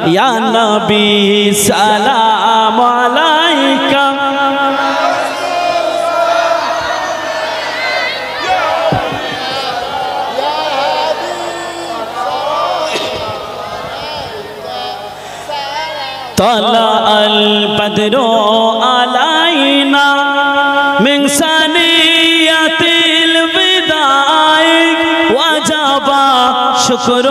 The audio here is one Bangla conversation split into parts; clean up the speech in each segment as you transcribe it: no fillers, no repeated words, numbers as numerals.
ইয়া নবী সালাম আলাইকা طلع البدر علينا من ثنية الوداع وجب شكر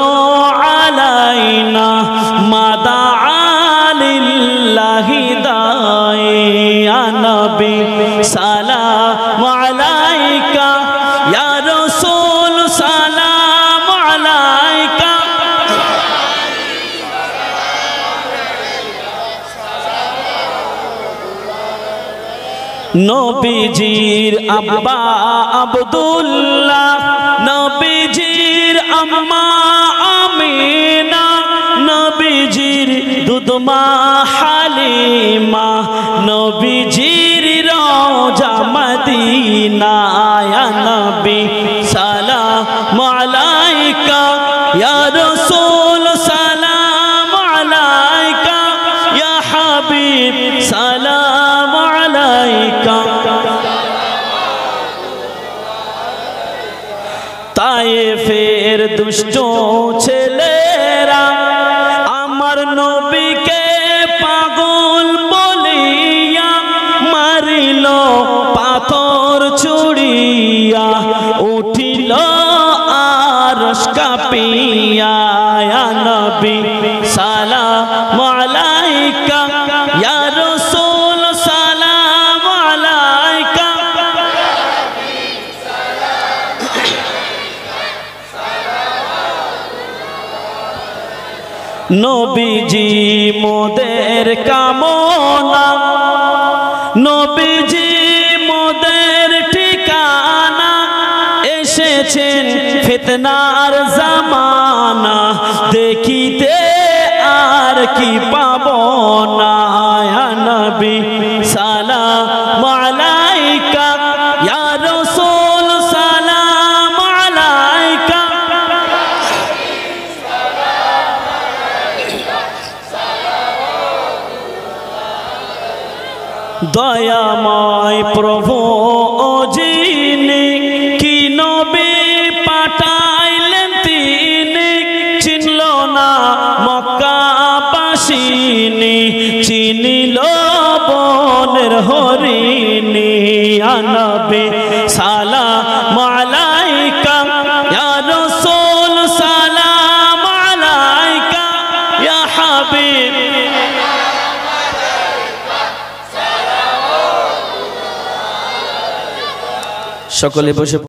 علينا ما دعا لله داعي يا نبي سلام عليك يا رسول سلام عليك নবীজির আব্বা আব্দুল্লাহ নবীজির আম্মা আমিনা নবীজির দুধমা হালিমা নবীজির রওজা মদিনা ইয়া নবী সালাম আলাইকা ইয়া রাসূল সালাম আলাইকা ইয়া হাবিব সালাম আলাইকা তায়েফের দুষ্ট ছেলেরা আমার নবীকে পাগল বলিয়া মারিল পাথর ছুড়িয়া উঠিল আরশ কাঁপিয়া ইয়া নবী সালাম আলাইকা ইয়া রাসূল সালাম আলাইকা নবীজি মোদের কামনা নবীজি মোদের ঠিকানা এসেছেন ফিতনার জামানা দেখিতে আর কি পাবো না ইয়া নবী সালাম আলাইকা ইয়া রাসূল সালাম আলাইকা দয়াময় প্রভু যিনি কি নবী পাঠাইলেন তিনি চিনল না মক্কাবাসিনী চিনিল বনের হরিণী ইয়া নবী সালাম আলাইকা ইয়া রাসূল সালাম আলাইকা ইয়া হাবিব সকলে বসে